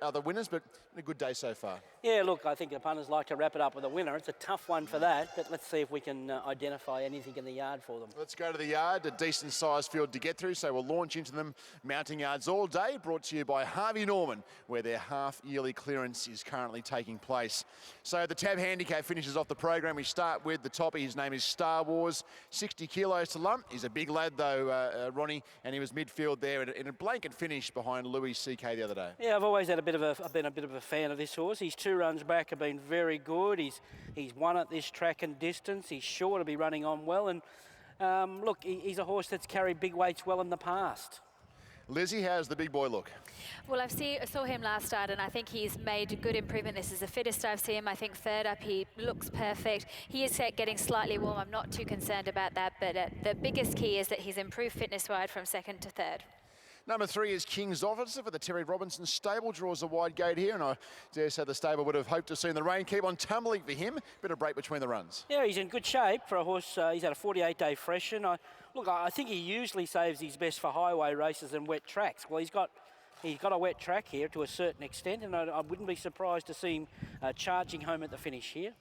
other winners, but a good day so far. Yeah, look, I think the punters like to wrap it up with a winner. It's a tough one for that, but let's see if we can identify anything in the yard for them. Let's go to the yard, a decent sized field to get through, so we'll launch into them. Mounting yards all day, brought to you by Harvey Norman, where their half-yearly clearance is currently taking place. So the tab handicap finishes off the program. We start with the toppy. His name is Star Wars, 60 kilos to lump. He's a big lad though, Ronnie, and he was midfield there in a blanket finish behind Louis C.K. the other day. Yeah, I've always had I've been a bit of a fan of this horse. His 2 runs back have been very good. He's won at this track and distance. He's sure to be running on well. And look, he's a horse that's carried big weights well in the past. Lizzie, how's the big boy look? Well, I saw him last start, and I think he's made good improvement. This is the fittest I've seen him. I think third up, he looks perfect. He is getting slightly warm. I'm not too concerned about that, but the biggest key is that he's improved fitness-wide from second to third. Number 3 is King's Officer for the Terry Robinson stable. Draws a wide gate here, and I dare say the stable would have hoped to have seen the rain keep on tumbling for him. Bit of break between the runs. Yeah, he's in good shape for a horse. He's had a 48-day freshen. I think he usually saves his best for highway races and wet tracks. Well, he's got a wet track here to a certain extent, and I wouldn't be surprised to see him charging home at the finish here.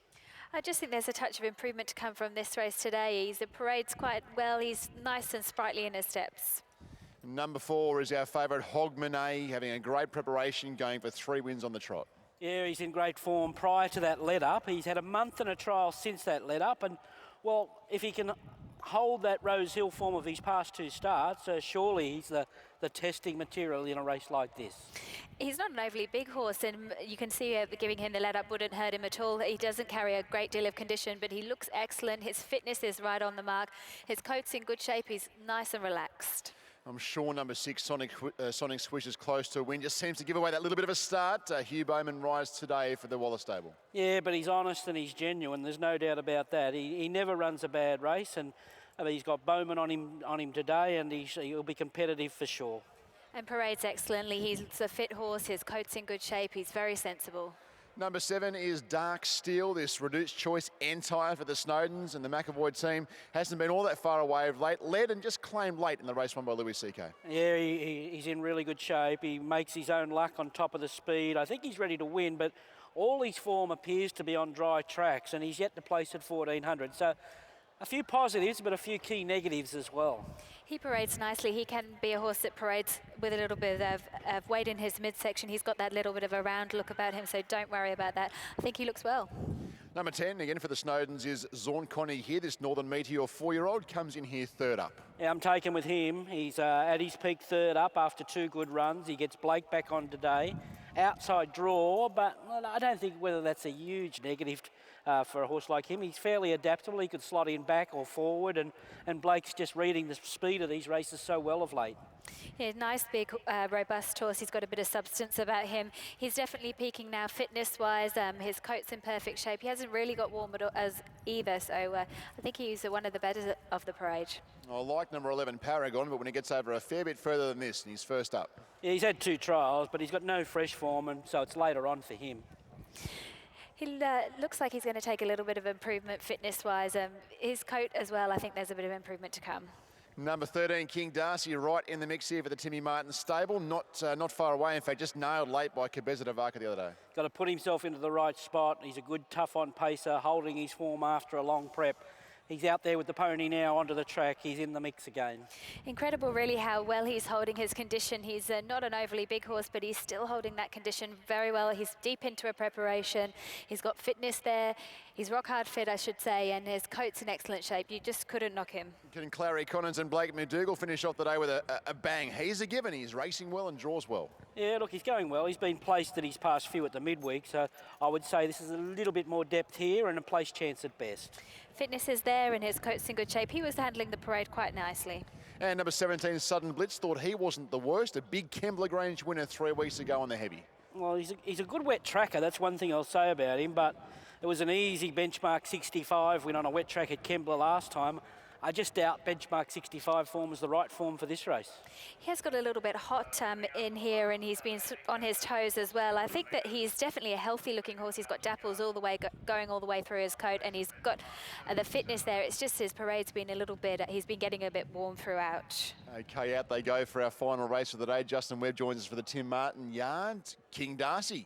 I just think there's a touch of improvement to come from this race today. He parades quite well. He's nice and sprightly in his steps. Number 4 is our favourite HOGMANAY, having a great preparation, going for 3 wins on the trot. Yeah, he's in great form prior to that let-up. He's had a month and a trial since that let-up, and, well, if he can hold that Rose Hill form of his past 2 starts, surely he's the testing material in a race like this. He's not an overly big horse, and you can see giving him the let-up wouldn't hurt him at all. He doesn't carry a great deal of condition, but he looks excellent. His fitness is right on the mark. His coat's in good shape. He's nice and relaxed. I'm sure number 6, Sonic Swish, is close to a win. Just seems to give away that little bit of a start. Hugh Bowman rides today for the Waller stable. Yeah, but he's honest and he's genuine. There's no doubt about that. He never runs a bad race, and he's got Bowman on him today, and he'll be competitive for sure. And parades excellently. He's a fit horse. His coat's in good shape. He's very sensible. Number 7 is Dark Steel, this reduced choice entire for the Snowdens, and the McAvoy team hasn't been all that far away of late. Led and just claimed late in the race won by Louis C.K. Yeah, he's in really good shape. He makes his own luck on top of the speed. I think he's ready to win, but all his form appears to be on dry tracks, and he's yet to place at 1400. So a few positives, but a few key negatives as well. He parades nicely. He can be a horse that parades with a little bit of weight in his midsection. He's got that little bit of a round look about him, so don't worry about that. I think he looks well. Number 10, again for the Snowdens, is Zorn Connie here. This Northern Meteor 4-year-old comes in here third up. Yeah, I'm taken with him. He's at his peak third up after 2 good runs. He gets Blake back on today. Outside draw, but I don't think whether that's a huge negative for a horse like him. He's fairly adaptable. He could slot in back or forward, and Blake's just reading the speed of these races so well of late. Yeah, nice, big, robust horse. He's got a bit of substance about him. He's definitely peaking now fitness-wise. His coat's in perfect shape. He hasn't really got warm as either, so I think he's one of the better of the parade. I like number 11, Paragon, but when he gets over a fair bit further than this, and he's first up. Yeah, he's had 2 trials, but he's got no fresh form, and so it's later on for him. He looks like he's going to take a little bit of improvement fitness-wise. His coat as well, I think there's a bit of improvement to come. Number 13, King Darci, right in the mix here for the Timmy Martin stable. Not far away, in fact, just nailed late by Cabeza de Vaca the other day. Got to put himself into the right spot. He's a good tough-on pacer, holding his form after a long prep. He's out there with the pony now onto the track. He's in the mix again. Incredible, really, how well he's holding his condition. He's not an overly big horse, but he's still holding that condition very well. He's deep into a preparation. He's got fitness there. He's rock hard fit, I should say, and his coat's in excellent shape. You just couldn't knock him. Can Clary Collins and Blake McDougall finish off the day with a bang? He's a given. He's racing well and draws well. Yeah, look, he's going well. He's been placed at his past few at the midweek, so I would say this is a little bit more depth here and a place chance at best. Fitness is there and his coat's in good shape. He was handling the parade quite nicely. And number 17, Sudden Blitz, thought he wasn't the worst. A big Kembla Grange winner 3 weeks ago on the heavy. Well, he's a good wet tracker. That's one thing I'll say about him, but it was an easy benchmark 65 win on a wet track at Kembla last time. I just doubt benchmark 65 form is the right form for this race. He has got a little bit hot in here, and he's been on his toes as well. I think that he's definitely a healthy-looking horse. He's got dapples all the way, going all the way through his coat, and he's got the fitness there. It's just his parade's been a little bit, he's been getting a bit warm throughout. Okay, out they go for our final race of the day. Justin Webb joins us for the Tim Martin Yard. King Darci.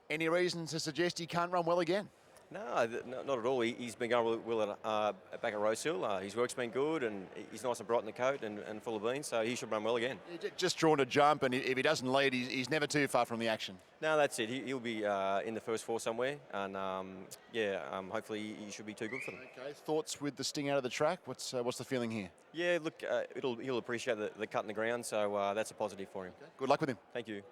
Any reason to suggest he can't run well again? No, not at all. He's been going well back at Rosehill. His work's been good, and he's nice and bright in the coat and full of beans, so he should run well again. Just drawn to jump, and if he doesn't lead, he's never too far from the action. No, that's it. He'll be in the first 4 somewhere, and hopefully he should be too good for them. Okay, thoughts with the sting out of the track? What's the feeling here? Yeah, look, he'll appreciate the cut in the ground, so that's a positive for him. Okay. Good luck with him. Thank you.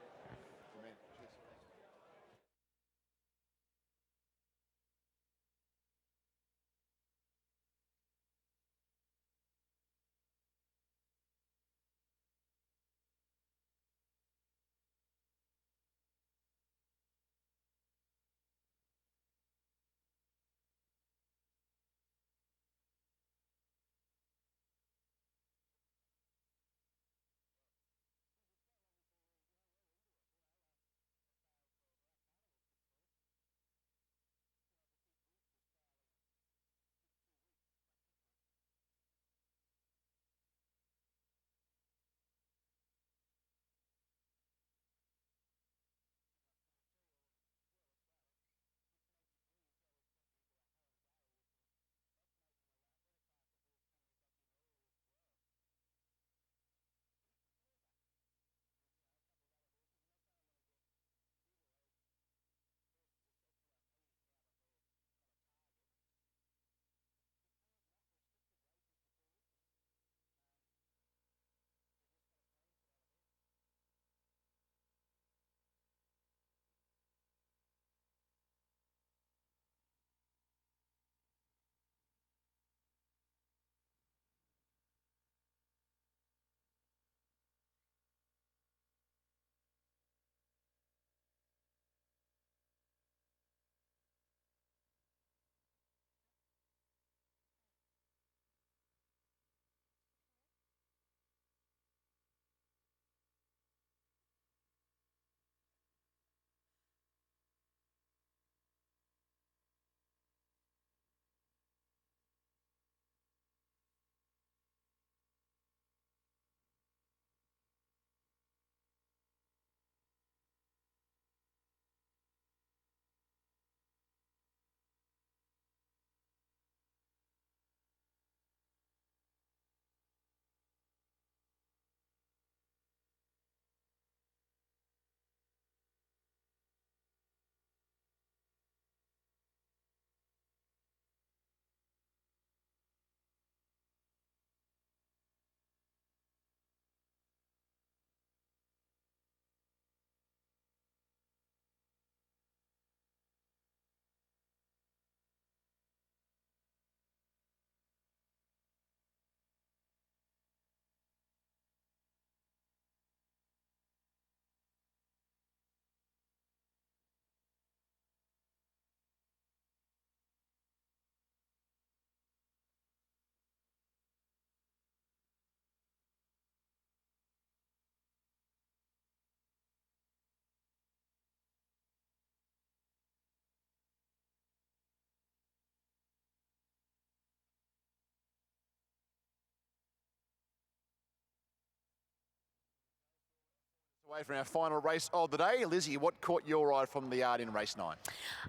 Away from our final race of the day. Lizzie, what caught your eye from the yard in race 9?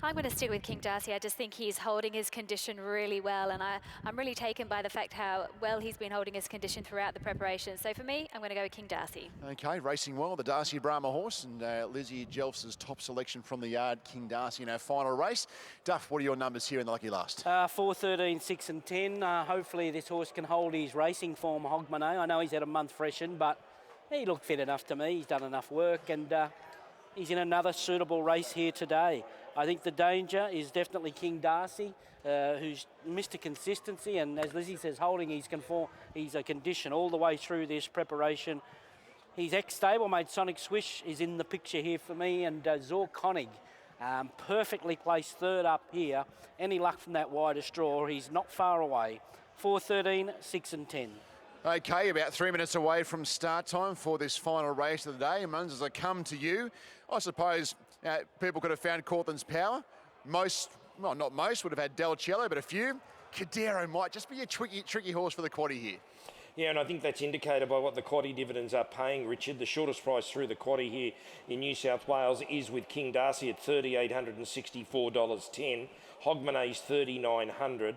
I'm going to stick with King Darci. I just think he's holding his condition really well, and I'm really taken by the fact how well he's been holding his condition throughout the preparation. So for me, I'm going to go with King Darci. Okay, racing well, the Darci Brahma horse, and Lizzie Jelfs' top selection from the yard, King Darci, in our final race. Duff, what are your numbers here in the lucky last? 4, 13, 6 and 10. Hopefully this horse can hold his racing form, HOGMANAY. I know he's had a month freshened, but he looked fit enough to me. He's done enough work, and he's in another suitable race here today. I think the danger is definitely King Darci, who's Mr. Consistency, and as Lizzie says, holding his condition all the way through this preparation. His ex-stablemate Sonic Swish is in the picture here for me, and Zorkonig Perfectly placed third up here. Any luck from that widest draw, he's not far away. 4:13, 6 and 10. Okay, about 3 minutes away from start time for this final race of the day. Muns, as I come to you, I suppose people could have found Cortland's Power. Most, well, not most, would have had Delcello, but a few. Cadero might just be a tricky horse for the quaddie here. Yeah, and I think that's indicated by what the quaddie dividends are paying, Richard. The shortest price through the quaddie here in New South Wales is with King Darci at $3,864.10. HOGMANAY's $3,900.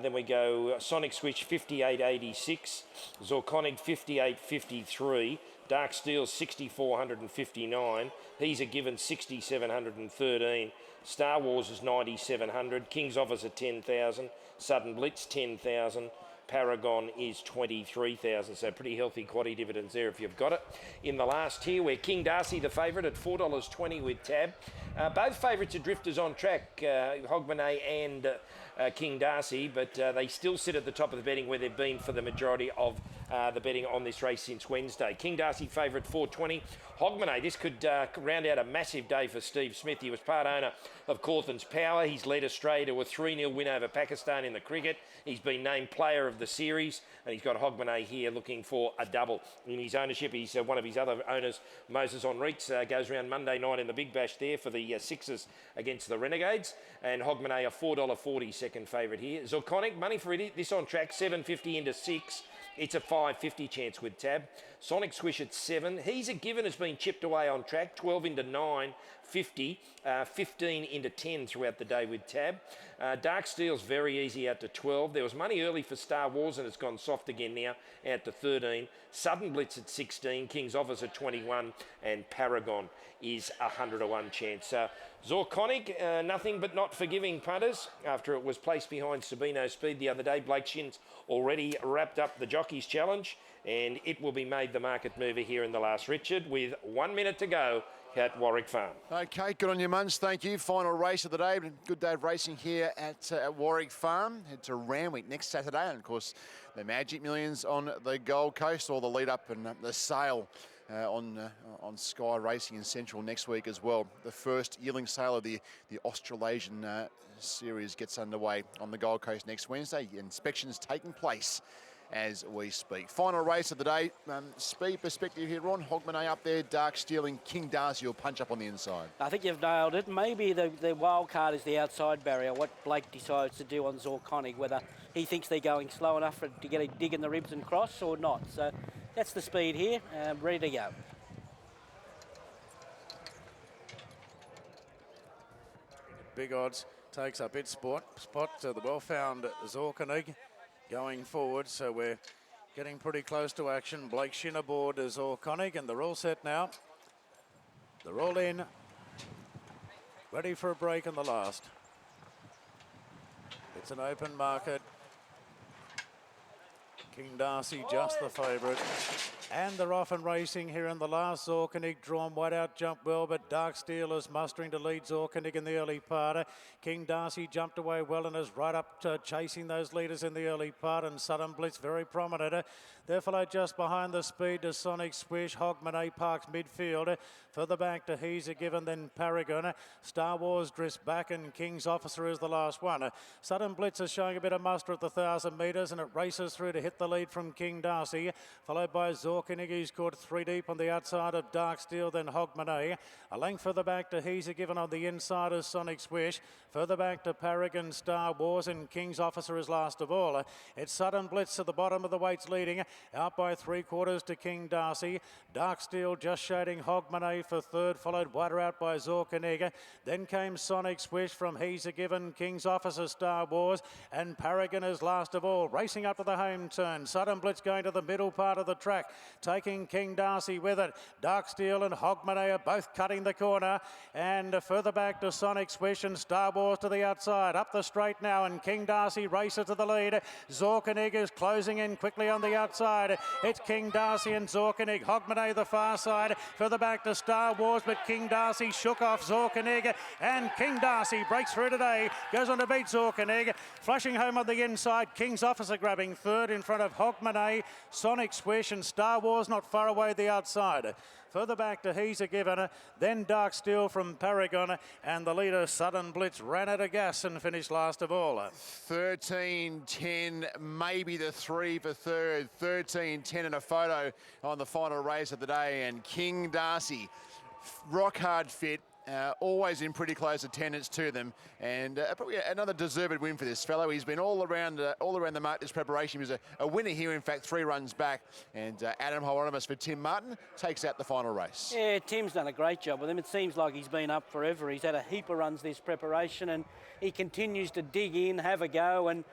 Then we go Sonic Swish $58.86. Zorconic $58.53. Dark Steel $6,459. He's a given $6,713. Star Wars is $9,700. King's Officer $10,000. Sudden Blitz $10,000. Paragon is $23,000, so pretty healthy quaddie dividends there if you've got it. In the last tier, we're King Darci, the favourite, at $4.20 with tab. Both favourites are drifters on track, HOGMANAY and King Darci, but they still sit at the top of the betting where they've been for the majority of the betting on this race since Wednesday. King Darci favourite $4.20. HOGMANAY, this could round out a massive day for Steve Smith. He was part owner of Cortland's Power. He's led Australia to a 3-0 win over Pakistan in the cricket. He's been named player of the series, and he's got HOGMANAY here looking for a double. In his ownership, he's one of his other owners, Moses Enriques, goes around Monday night in the Big Bash there for the Sixers against the Renegades, and HOGMANAY a $4.40 second favourite here. Zorconic, money for it, this on track, $7.50 into 6. It's a $5.50 chance with tab. Sonic Swish at 7. He's a given, has been chipped away on track. 12 into 9, 50. 15 into 10 throughout the day with tab. Dark Steel's very easy out to 12. There was money early for Star Wars and it's gone soft again now out to 13. Sudden Blitz at 16. King's Office at 21. And Paragon is a 100-1 chance. Zorconic, nothing but not forgiving punters after it was placed behind Sabino Speed the other day. Blake Shin's already wrapped up the Jockeys Challenge and it will be made the market mover here in the last, Richard, with 1 minute to go at Warwick Farm. Okay, good on you, Muns. Thank you. Final race of the day. Good day of racing here at Warwick Farm. Head to Randwick next Saturday. And, of course, the Magic Millions on the Gold Coast, or the lead-up and the sale on Sky Racing in Central next week as well. The first yearling sale of the Australasian series gets underway on the Gold Coast next Wednesday. Inspections taking place as we speak. Final race of the day. Speed perspective here, Ron. HOGMANAY up there, Dark Steel and King Darci will punch up on the inside. I think you've nailed it. Maybe the wild card is the outside barrier, what Blake decides to do on Zorconic, whether he thinks they're going slow enough to get a dig in the ribs and cross or not. So that's the speed here, ready to go. Big odds takes up its spot. The well-found Zorconic going forward, so we're getting pretty close to action. Blake Shin aboard Zorconic, and they're all set now. They're all in, ready for a break in the last. It's an open market. King Darci just the favourite. And they're off and racing here in the last. Zorconic drawn wide out, jumped well, but Dark Steel is mustering to lead Zorconic in the early part. King Darci jumped away well and is right up to chasing those leaders in the early part, and Sudden Blitz very prominent. They're followed just behind the speed to Sonic Swish. HOGMANAY parks midfield. Further back to He's a Given, then Paragon. Star Wars drifts back, and King's Officer is the last one. Sudden Blitz is showing a bit of muster at the 1,000 metres, and it races through to hit the lead from King Darci, followed by Zorconic, who's caught 3 deep on the outside of Dark Steel, then HOGMANAY. A length further back to He's a Given on the inside of Sonic Swish. Further back to Paragon, Star Wars, and King's Officer is last of all. It's Sudden Blitz at the bottom of the weights leading, out by 3/4 to King Darci. Dark Steel just shading HOGMANAY for third, followed wider out by Zorconic. Then came Sonic Swish from He's a Given, King's Officer, Star Wars, and Paragon is last of all. Racing up to the home turn. Sudden Blitz going to the middle part of the track, taking King Darci with it. Dark Steel and HOGMANAY are both cutting the corner, and further back to Sonic Swish and Star Wars to the outside. Up the straight now, and King Darci races to the lead. Zorconic is closing in quickly on the outside. It's King Darci and Zorconic. HOGMANAY the far side. Further back to Star Wars, but King Darci shook off Zorconic, and King Darci breaks through today. Goes on to beat Zorconic. Flushing home on the inside. King's Officer grabbing third in front of HOGMANAY, Sonic Swish and Star Wars not far away the outside. Further back to He's a Given, then Dark Steel from Paragon, and the leader Southern Blitz ran out of gas and finished last of all. 13-10, maybe the 3 for third. 13-10 in a photo on the final race of the day, and King Darci, rock hard fit. Always in pretty close attendance to them, and probably another deserved win for this fellow. He's been all around the mark this preparation. He was a winner here, in fact, 3 runs back, and Adam Hieronymus for Tim Martin takes out the final race. Yeah, Tim's done a great job with him. It seems like he's been up forever. He's had a heap of runs this preparation, and he continues to dig in, have a go, and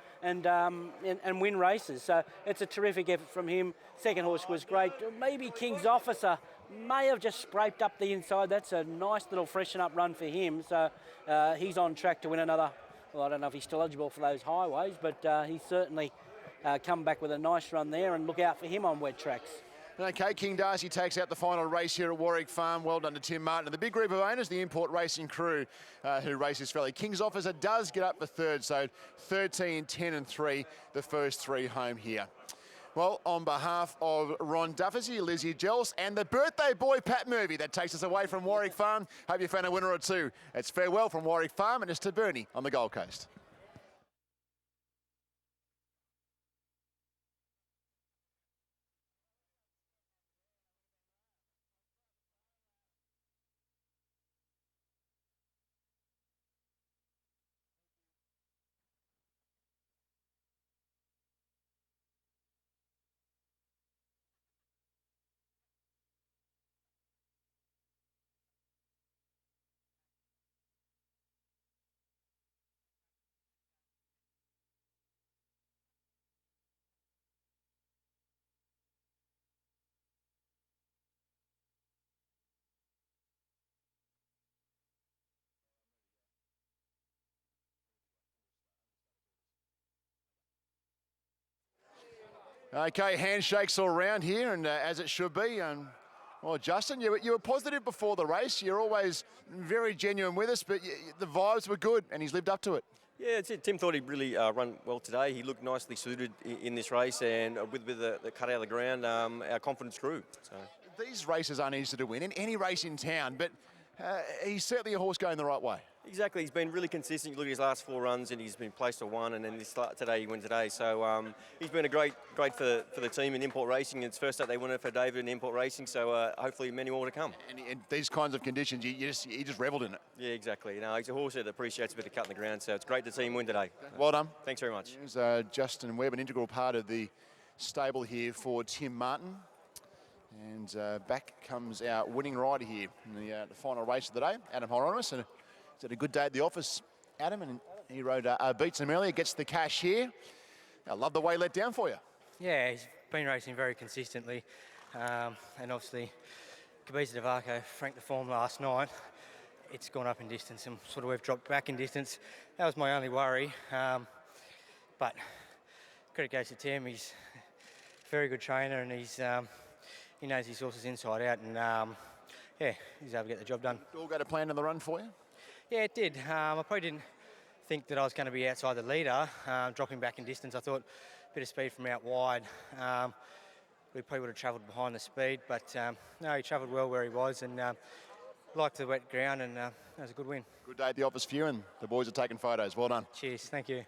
win races. So it's a terrific effort from him. Second horse was great. Maybe King's Officer may have just scraped up the inside. That's a nice little freshen up run for him. So he's on track to win another. Well, I don't know if he's still eligible for those highways, but he's certainly come back with a nice run there, and look out for him on wet tracks. Okay, King Darci takes out the final race here at Warwick Farm. Well done to Tim Martin. And the big group of owners, the Import Racing crew who race this rally. King's Officer does get up for third, so 13, 10 and 3, the first 3 home here. Well, on behalf of Ron Duffersy, Lizzie Gels, and the birthday boy, Pat Murphy, that takes us away from Warwick Farm. Hope you found a winner or two. It's farewell from Warwick Farm, and it's to Burnie on the Gold Coast. Okay, handshakes all round here, and as it should be. Well, Justin, you were positive before the race. You're always very genuine with us, but the vibes were good, and he's lived up to it. Yeah, it's it. Tim thought he'd really run well today. He looked nicely suited in this race, and with the cut out of the ground, our confidence grew. So. These races aren't easy to win in any race in town, but he's certainly a horse going the right way. Exactly, he's been really consistent. You look at his last 4 runs, and he's been placed to 1, and then today he won today. So he's been a great for the team in Import Racing. It's first up they won it for David in Import Racing, so hopefully many more to come. And in these kinds of conditions, he just revelled in it. Yeah, exactly. No, he's a horse that appreciates a bit of cut in the ground, so it's great to see him win today. Well done. Thanks very much. Here's Justin Webb, an integral part of the stable here for Tim Martin. And back comes our winning rider here in the final race of the day, Adam Hieronymus. And he's had a good day at the office, Adam, and he rode beats him earlier, gets the cash here. I love the way he let down for you. Yeah, he's been racing very consistently. And obviously, Kabiza DeVarco franked the form last night. It's gone up in distance, and sort of we've dropped back in distance. That was my only worry. But credit goes to Tim. He's a very good trainer, and he knows his horses inside out, and yeah, he's able to get the job done. All go to plan in the run for you? Yeah, it did. I probably didn't think that I was going to be outside the leader, dropping back in distance. I thought a bit of speed from out wide. We probably would have travelled behind the speed, but no, he travelled well where he was, and liked the wet ground, and that was a good win. Good day at the office for you, and the boys are taking photos. Well done. Cheers, thank you.